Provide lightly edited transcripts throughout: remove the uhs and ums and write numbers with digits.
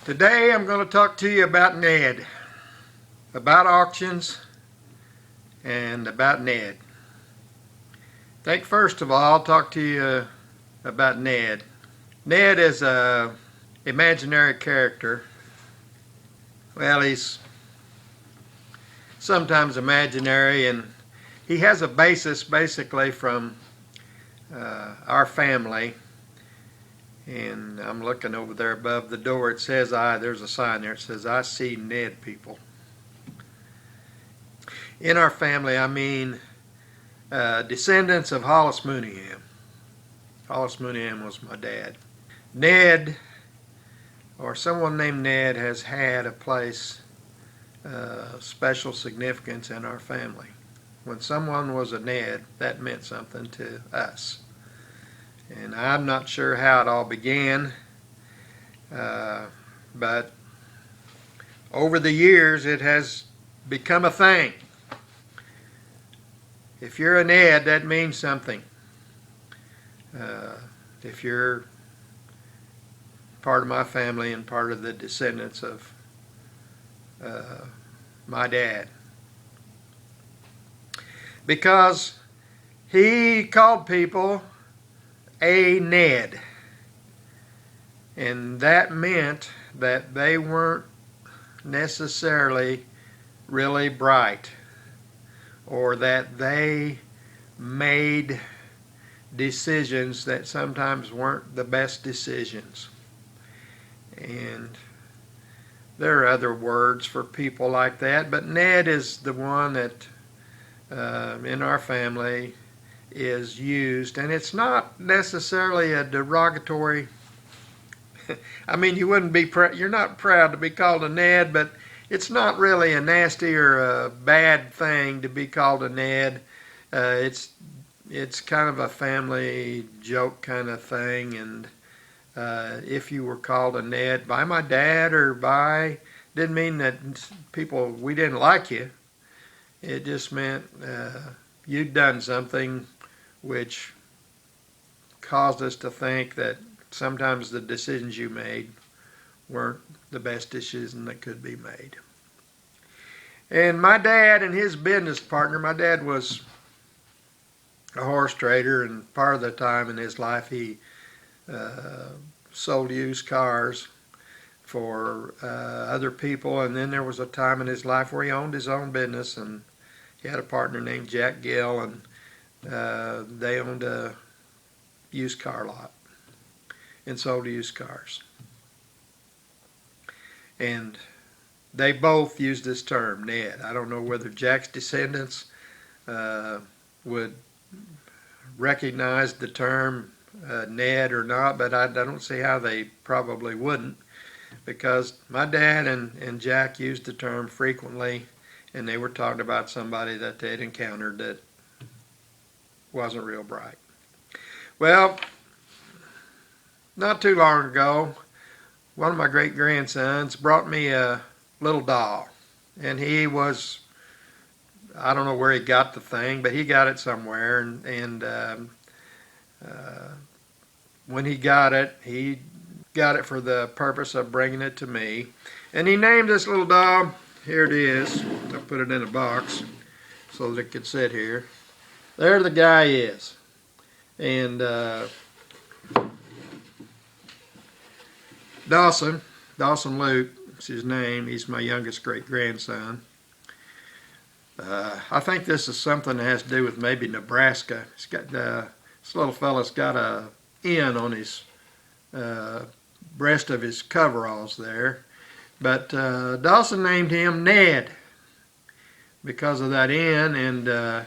Today I'm going to talk to you about Ned, about auctions, and about Ned. I think first of all I'll talk to you about Ned. Ned is a imaginary character. Well, he's sometimes imaginary, and he has a basis basically from our family. And I'm looking over there above the door. It says there's a sign there. It says, "I see Ned people." In our family, I mean descendants of Hollis Mooneyham. Hollis Mooneyham was my dad. Ned, or someone named Ned, has had a place special significance in our family. When someone was a Ned, that meant something to us. And I'm not sure how it all began, but over the years it has become a thing. If you're a Ned, that means something. If you're part of my family and part of the descendants of my dad. Because he called people a Ned. And that meant that they weren't necessarily really bright, or that they made decisions that sometimes weren't the best decisions. And there are other words for people like that, but Ned is the one that in our family is used, and it's not necessarily a derogatory. I mean, you wouldn't be you're not proud to be called a Ned, but it's not really a nasty or a bad thing to be called a Ned. It's kind of a family joke kind of thing, and if you were called a Ned by my dad or by, didn't mean that we didn't like you. It just meant you'd done something which caused us to think that sometimes the decisions you made weren't the best decision that could be made. And my dad and his business partner, my dad was a horse trader, and part of the time in his life he sold used cars for other people, and then there was a time in his life where he owned his own business, and he had a partner named Jack Gill, and they owned a used car lot and sold used cars. And they both used this term, Ned. I don't know whether Jack's descendants would recognize the term Ned or not, but I don't see how they probably wouldn't, because my dad and Jack used the term frequently, and they were talking about somebody that they'd encountered that wasn't real bright. Well, not too long ago, one of my great-grandsons brought me a little doll, and he was, I don't know where he got the thing, but he got it somewhere, and when he got it for the purpose of bringing it to me, and he named this little doll. Here it is. I put it in a box so that it could sit here. There the guy is, and Dawson Luke is his name. He's my youngest great-grandson. I think this is something that has to do with maybe Nebraska. He's got this little fella's got a N on his breast of his coveralls there, but Dawson named him Ned because of that N, and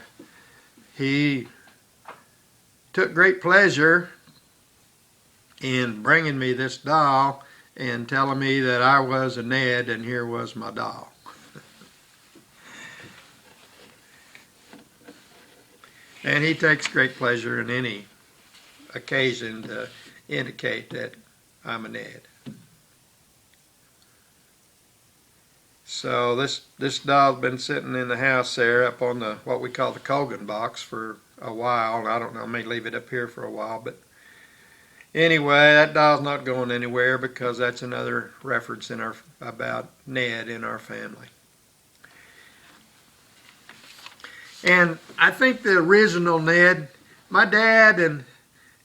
he took great pleasure in bringing me this doll and telling me that I was a Ned and here was my doll. And he takes great pleasure in any occasion to indicate that I'm a Ned. So this doll's been sitting in the house there up on the what we call the Colgan box for a while. I don't know, I may leave it up here for a while, but Anyway, that doll's not going anywhere because that's another reference in our about Ned in our family. And I think the original Ned, my dad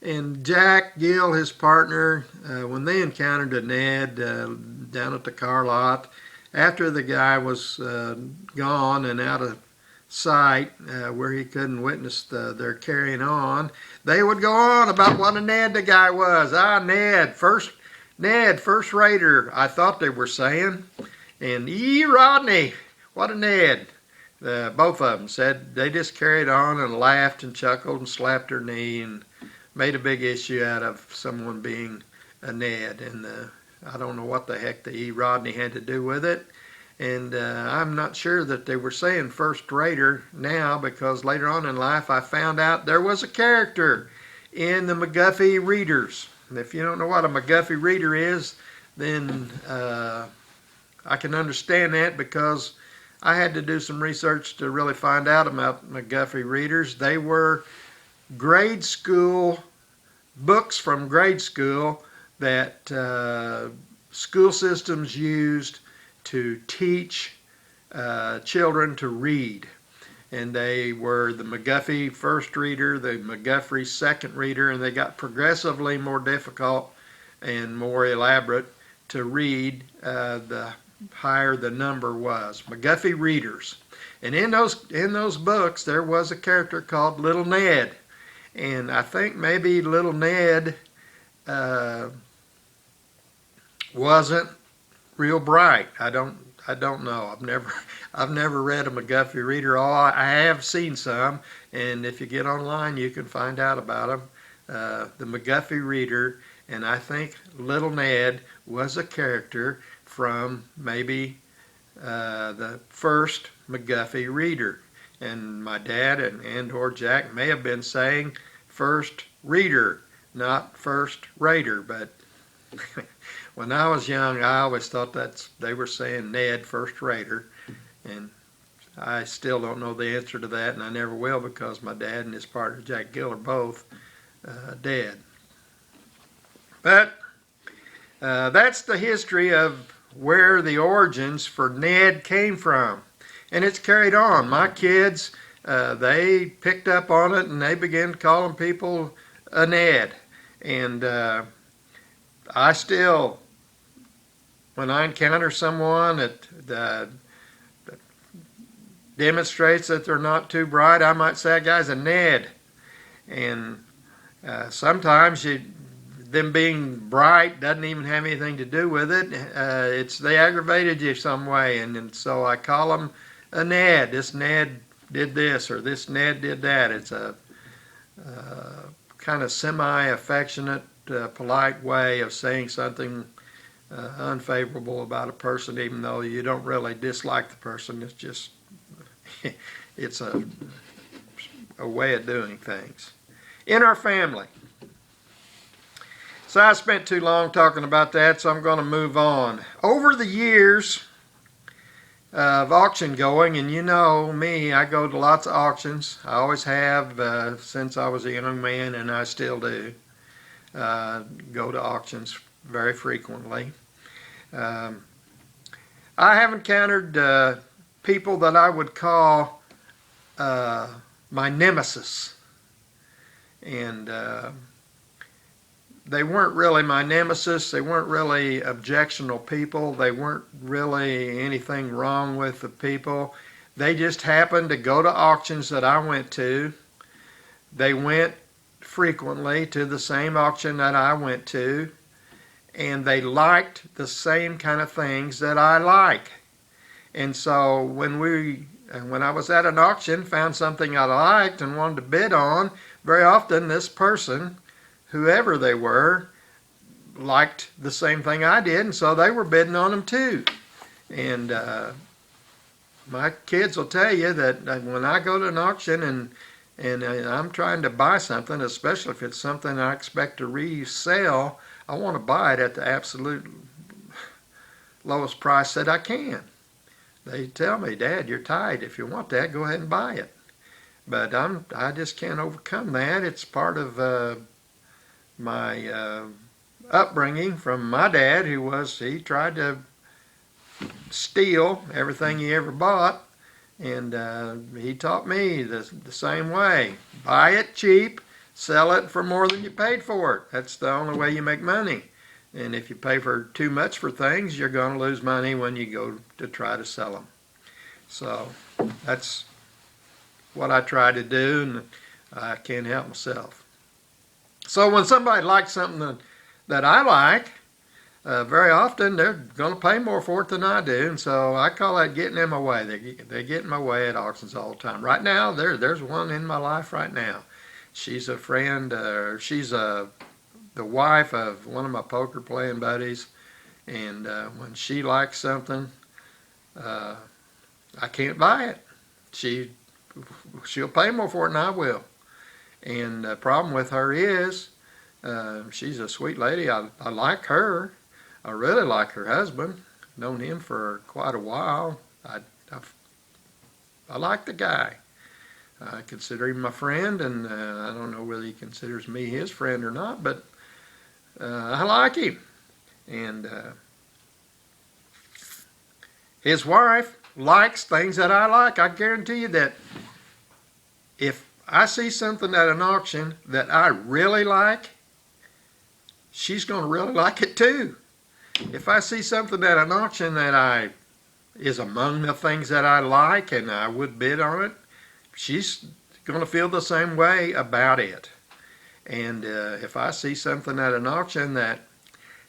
and Jack Gill, his partner, when they encountered a Ned down at the car lot, after the guy was gone and out of sight, where he couldn't witness their carrying on, they would go on about what a Ned the guy was. Ned, first rater, I thought they were saying. And Rodney, what a Ned. Both of them said they just carried on and laughed and chuckled and slapped their knee and made a big issue out of someone being a Ned. And I don't know what the heck the Rodney had to do with it. And I'm not sure that they were saying first rater now, because later on in life I found out there was a character in the McGuffey Readers. And if you don't know what a McGuffey Reader is, then I can understand that, because I had to do some research to really find out about McGuffey Readers. They were grade school books from grade school that school systems used to teach children to read. And they were the McGuffey first reader, the McGuffey second reader, and they got progressively more difficult and more elaborate to read the higher the number was. McGuffey Readers. And in those books there was a character called Little Ned. And I think maybe Little Ned wasn't real bright. I don't know. I've never read a McGuffey Reader. I have seen some, and if you get online you can find out about them. The McGuffey Reader, and I think Little Ned was a character from maybe the first McGuffey Reader. And my dad and or Jack may have been saying first reader, not first rater, but when I was young, I always thought that they were saying Ned, first rater, and I still don't know the answer to that, and I never will, because my dad and his partner Jack Gill are both dead. But that's the history of where the origins for Ned came from, and it's carried on. My kids, they picked up on it, and they began calling people a Ned, and I still, when I encounter someone that demonstrates that they're not too bright, I might say that guy's a Ned. And sometimes them being bright doesn't even have anything to do with it. They aggravated you some way, and so I call them a Ned. This Ned did this, or this Ned did that. It's a kind of semi-affectionate, polite way of saying something unfavorable about a person, even though you don't really dislike the person. It's just it's a way of doing things in our family. So I spent too long talking about that, so I'm going to move on. Over the years of auction going, and you know me, I go to lots of auctions. I always have since I was a young man, and I still do go to auctions very frequently. I have encountered people that I would call my nemesis, and they weren't really my nemesis. They weren't really objectionable people. They weren't really anything wrong with the people. They just happened to go to auctions that I went to. They went frequently to the same auction that I went to, and they liked the same kind of things that I like. And so when I was at an auction, found something I liked and wanted to bid on, very often this person, whoever they were, liked the same thing I did, and so they were bidding on them too. And my kids will tell you that when I go to an auction and I'm trying to buy something, especially if it's something I expect to resell, I want to buy it at the absolute lowest price that I can. They tell me, Dad, you're tight. If you want that, go ahead and buy it. But I just can't overcome that. It's part of upbringing from my dad, he tried to steal everything he ever bought, and he taught me the same way. Buy it cheap, sell it for more than you paid for it. That's the only way you make money. And if you pay for too much for things, you're going to lose money when you go to try to sell them. So that's what I try to do, and I can't help myself. So when somebody likes something that I like, very often they're going to pay more for it than I do, and so I call that getting in my way. They get in my way at auctions all the time. Right now, there's one in my life right now. She's a friend. She's the wife of one of my poker playing buddies, and when she likes something, I can't buy it. She'll pay more for it than I will. And the problem with her is she's a sweet lady. I like her. I really like her husband. Known him for quite a while. I like the guy. I consider him my friend, and I don't know whether he considers me his friend or not, but I like him. And his wife likes things that I like. I guarantee you that if I see something at an auction that I really like, she's going to really like it too. If I see something at an auction that is among the things that I like and I would bid on it, she's going to feel the same way about it. And if I see something at an auction that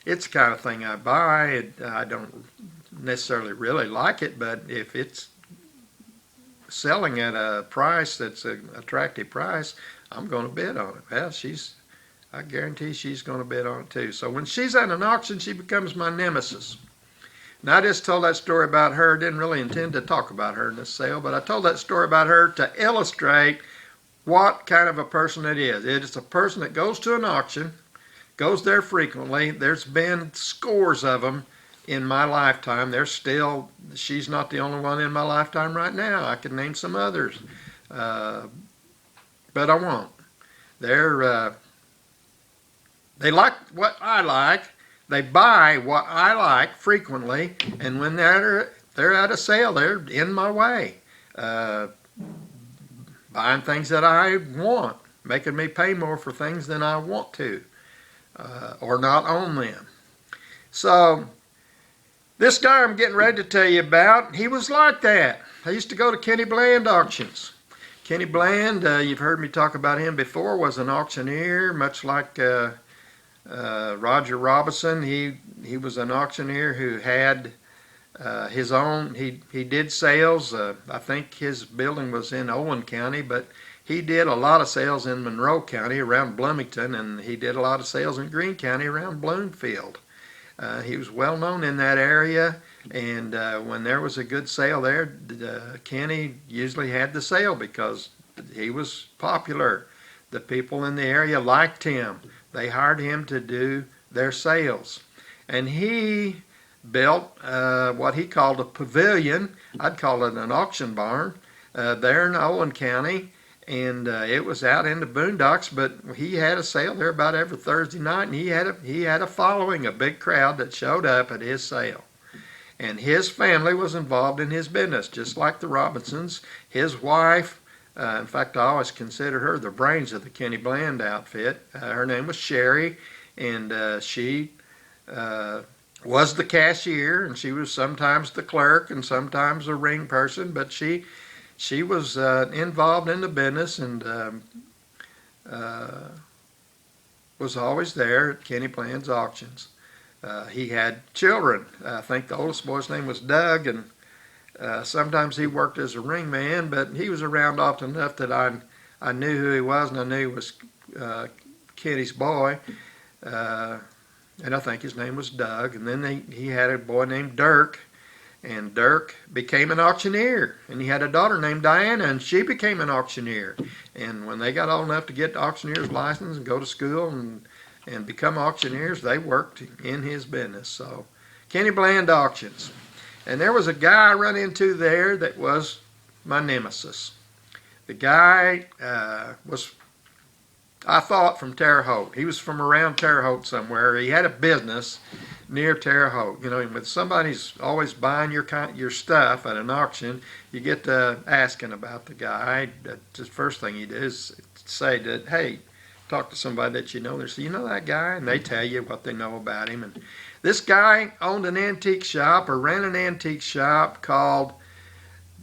it's the kind of thing I buy, I don't necessarily really like it, but if it's selling at a price that's an attractive price, I'm going to bid on it. Well, I guarantee she's going to bid on it too. So when she's at an auction, she becomes my nemesis. And I just told that story about her. Didn't really intend to talk about her in this sale, but I told that story about her to illustrate what kind of a person it is. It is a person that goes to an auction, goes there frequently. There's been scores of them in my lifetime. She's not the only one in my lifetime right now. I could name some others, but I won't. They like what I like. They buy what I like frequently, and when they're at a sale, they're in my way, buying things that I want, making me pay more for things than I want to, or not own them. So this guy I'm getting ready to tell you about, he was like that. I used to go to Kenny Bland auctions. Kenny Bland, you've heard me talk about him before, was an auctioneer, much like Roger Robinson. He was an auctioneer who had his own. He did sales. I think his building was in Owen County, but he did a lot of sales in Monroe County around Bloomington, and he did a lot of sales in Greene County around Bloomfield. He was well known in that area, and when there was a good sale there, Kenny usually had the sale because he was popular. The people in the area liked him. They hired him to do their sales. And he built what he called a pavilion. I'd call it an auction barn there in Owen County. And it was out in the boondocks, but he had a sale there about every Thursday night, and he had a following, a big crowd that showed up at his sale. And his family was involved in his business, just like the Robinsons. His wife, in fact, I always consider her the brains of the Kenny Bland outfit. Her name was Sherry, and she was the cashier, and she was sometimes the clerk and sometimes a ring person, but she was involved in the business and was always there at Kenny Bland's auctions. He had children. I think the oldest boy's name was Doug, and sometimes he worked as a ring man, but he was around often enough that I knew who he was, and I knew he was Kenny's boy. And I think his name was Doug. And then he had a boy named Dirk, and Dirk became an auctioneer. And he had a daughter named Diana, and she became an auctioneer. And when they got old enough to get the auctioneer's license and go to school and become auctioneers, they worked in his business. So Kenny Bland Auctions. And there was a guy I run into there that was my nemesis. The guy was I thought from Terre Haute. He was from around Terre Haute somewhere. He had a business near Terre Haute. You know, when somebody's always buying your stuff at an auction, you get to asking about the guy. The first thing you do is say that, hey, talk to somebody that you know. They say, you know that guy? And they tell you what they know about him. And this guy owned an antique shop or ran an antique shop called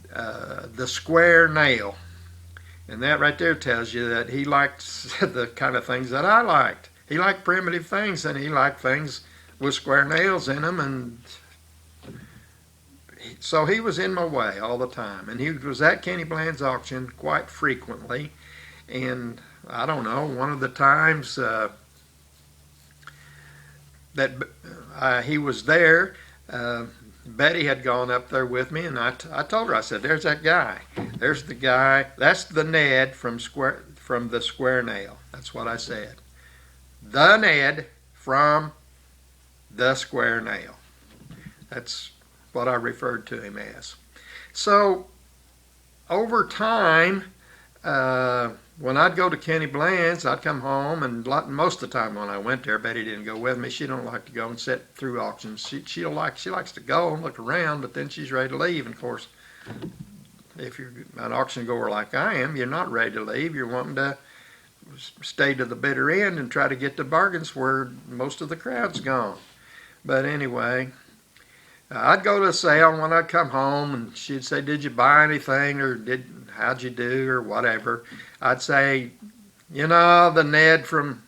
the Square Nail. And that right there tells you that he liked the kind of things that I liked. He liked primitive things, and he liked things with square nails in them. And so he was in my way all the time. And he was at Kenny Bland's auction quite frequently. And I don't know, one of the times that he was there, Betty had gone up there with me, and I told her, I said, there's that guy. There's the guy. That's the Ned from the Square Nail. That's what I said. The Ned from the Square Nail. That's what I referred to him as. So over time, when I'd go to Kenny Bland's, I'd come home, and most of the time when I went there, Betty didn't go with me. She don't like to go and sit through auctions. She likes to go and look around, but then she's ready to leave. And of course, if you're an auction goer like I am, you're not ready to leave. You're wanting to stay to the bitter end and try to get the bargains where most of the crowd's gone. But anyway, I'd go to a sale, and when I'd come home, and she'd say, did you buy anything, or how'd you do, or whatever, I'd say, you know, the Ned from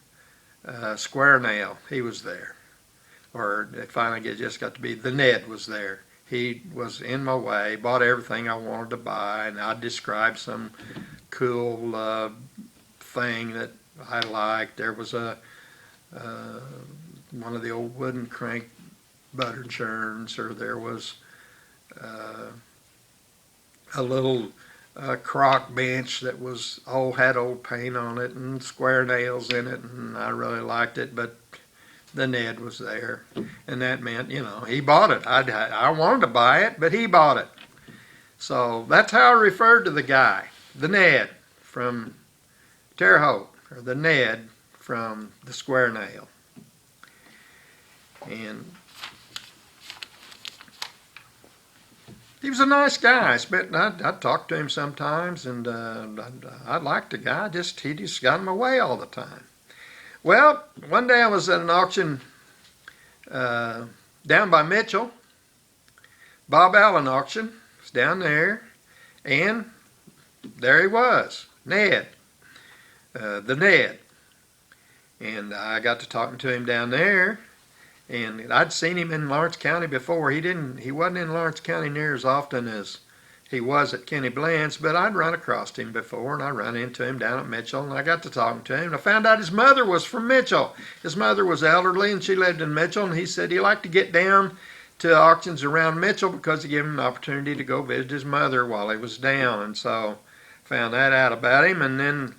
Square Nail, he was there. Or it finally just got to be the Ned was there. He was in my way, bought everything I wanted to buy, and I'd describe some cool thing that I liked. There was one of the old wooden crank butter churns, or there was a little crock bench that was had old paint on it and square nails in it, and I really liked it, but the Ned was there, and that meant, you know, he bought it. I wanted to buy it, but he bought it. So that's how I referred to the guy, the Ned from Terre Haute, or the Ned from the Square Nail. And he was a nice guy. I'd talk to him sometimes, and I liked the guy. He just got in my way all the time. Well, one day I was at an auction down by Mitchell. Bob Allen auction. It was down there, and there he was, Ned, the Ned. And I got to talking to him down there. And I'd seen him in Lawrence County before. He wasn't in Lawrence County near as often as he was at Kenny Bland's, but I'd run across him before, and I ran into him down at Mitchell, and I got to talking to him. And I found out his mother was from Mitchell. His mother was elderly, and she lived in Mitchell, and he said he liked to get down to auctions around Mitchell because it gave him an opportunity to go visit his mother while he was down. And so found that out about him, and then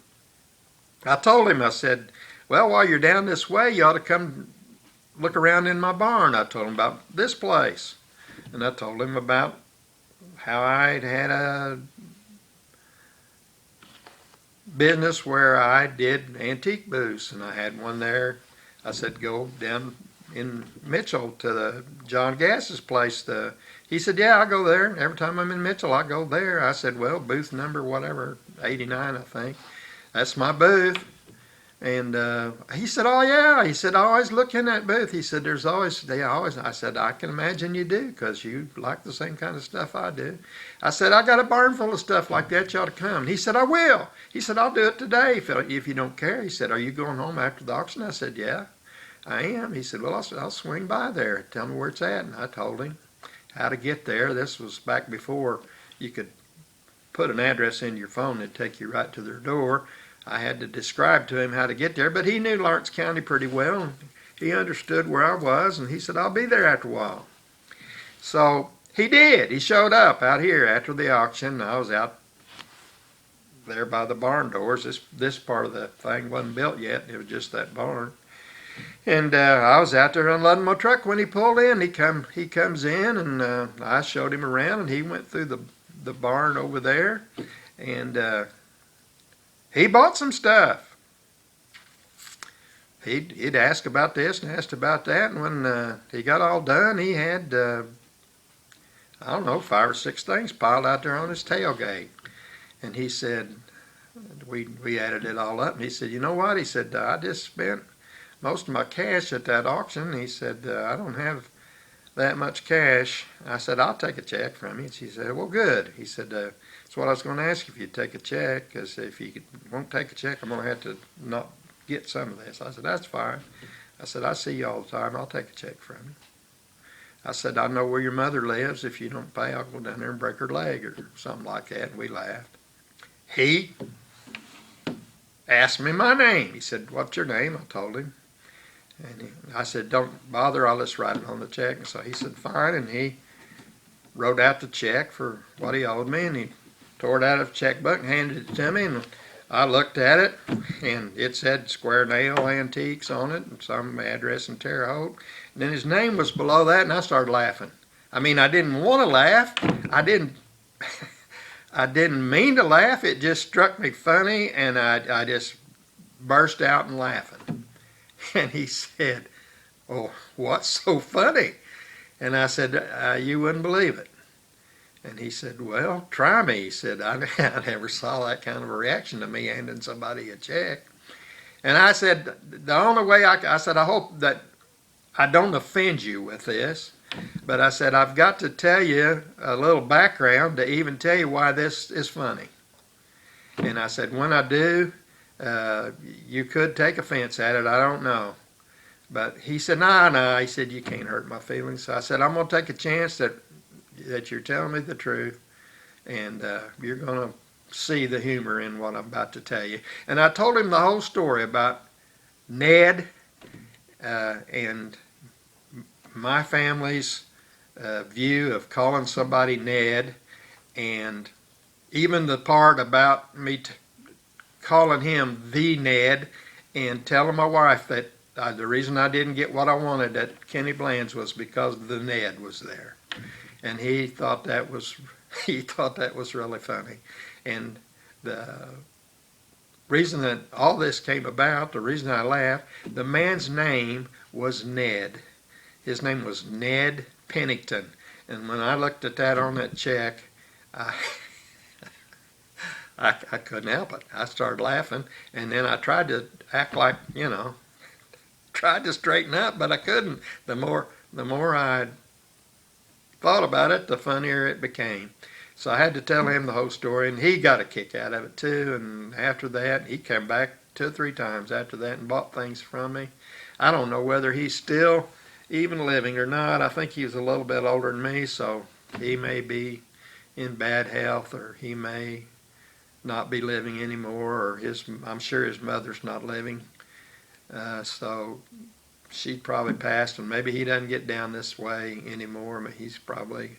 I told him, I said, well, while you're down this way, you ought to come look around in my barn. I told him about this place, and I told him about how I had a business where I did antique booths, and I had one there. I said, go down in Mitchell to the John Gass's place. He said, yeah, I go there. Every time I'm in Mitchell, I go there. I said, well, booth number whatever, 89, I think. That's my booth. And he said, oh, yeah. He said, I always look in that booth. He said, I said, I can imagine you do, because you like the same kind of stuff I do. I said, I got a barn full of stuff like that. You ought to come. And he said, I will. He said, I'll do it today if you don't care. He said, are you going home after the auction? I said, yeah, I am. He said, well, I'll swing by there. Tell me where it's at. And I told him how to get there. This was back before you could put an address in your phone. It'd take you right to their door. I had to describe to him how to get there, but he knew Lawrence County pretty well. He understood where I was, and he said, I'll be there after a while. So he did. He showed up out here after the auction. I was out there by the barn doors. This part of the thing wasn't built yet. It was just that barn. And I was out there unloading my truck when he pulled in. He comes in, and I showed him around, and he went through the barn over there, and he bought some stuff. he'd ask about this and asked about that, and when he got all done, he had I don't know, 5 or 6 things piled out there on his tailgate. And he said, we added it all up, and he said, you know what? He said, I just spent most of my cash at that auction. He said, I don't have that much cash. I said, I'll take a check from you. And she said, well, good. He said, that's what I was going to ask you, if you'd take a check, because if you won't take a check, I'm going to have to not get some of this. I said, that's fine. I said, I see you all the time. I'll take a check from you. I said, I know where your mother lives. If you don't pay, I'll go down there and break her leg or something like that. And we laughed. He asked me my name. He said, what's your name? I told him. And I said, don't bother, I'll just write it on the check. And so he said, fine. And he wrote out the check for what he owed me, and he tore it out of the checkbook and handed it to me. And I looked at it, and it said Square Nail Antiques on it, and some address in Terre Haute. And then his name was below that, and I started laughing. I mean, I didn't want to laugh. I didn't mean to laugh. It just struck me funny, and I just burst out in laughing. And he said, oh, what's so funny? And I said, you wouldn't believe it. And he said, well, try me. He said, I never saw that kind of a reaction to me handing somebody a check. And I said, the only way I said, I hope that I don't offend you with this, but I said, I've got to tell you a little background to even tell you why this is funny. And I said, when I do, you could take offense at it, I don't know. But he said, no, he said, you can't hurt my feelings. So I said, I'm going to take a chance that you're telling me the truth, and you're going to see the humor in what I'm about to tell you. And I told him the whole story about Ned and my family's view of calling somebody Ned, and even the part about me calling him the Ned, and telling my wife that the reason I didn't get what I wanted at Kenny Bland's was because the Ned was there. And he thought that was really funny. And the reason that all this came about, the reason I laughed, the man's name was Ned. His name was Ned Pennington. And when I looked at that on that check, I couldn't help it. I started laughing, and then I tried to act like, tried to straighten up, but I couldn't. The more I thought about it, the funnier it became. So I had to tell him the whole story, and he got a kick out of it too. And after that, he came back 2 or 3 times after that and bought things from me. I don't know whether he's still even living or not. I think he was a little bit older than me, so he may be in bad health, or he may not be living anymore, or I'm sure his mother's not living. So she probably passed, and maybe he doesn't get down this way anymore. I mean, he's probably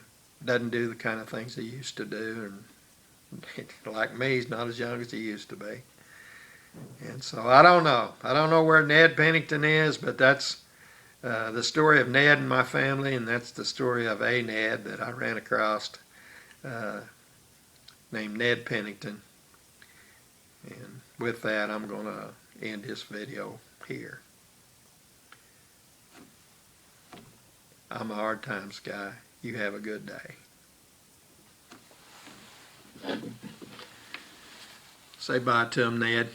doesn't do the kind of things he used to do, and like me, he's not as young as he used to be. And so I don't know where Ned Pennington is, but that's the story of Ned and my family, and that's the story of a Ned that I ran across named Ned Pennington. And with that, I'm going to end this video here. I'm a hard times guy. You have a good day. Say bye to him, Ned.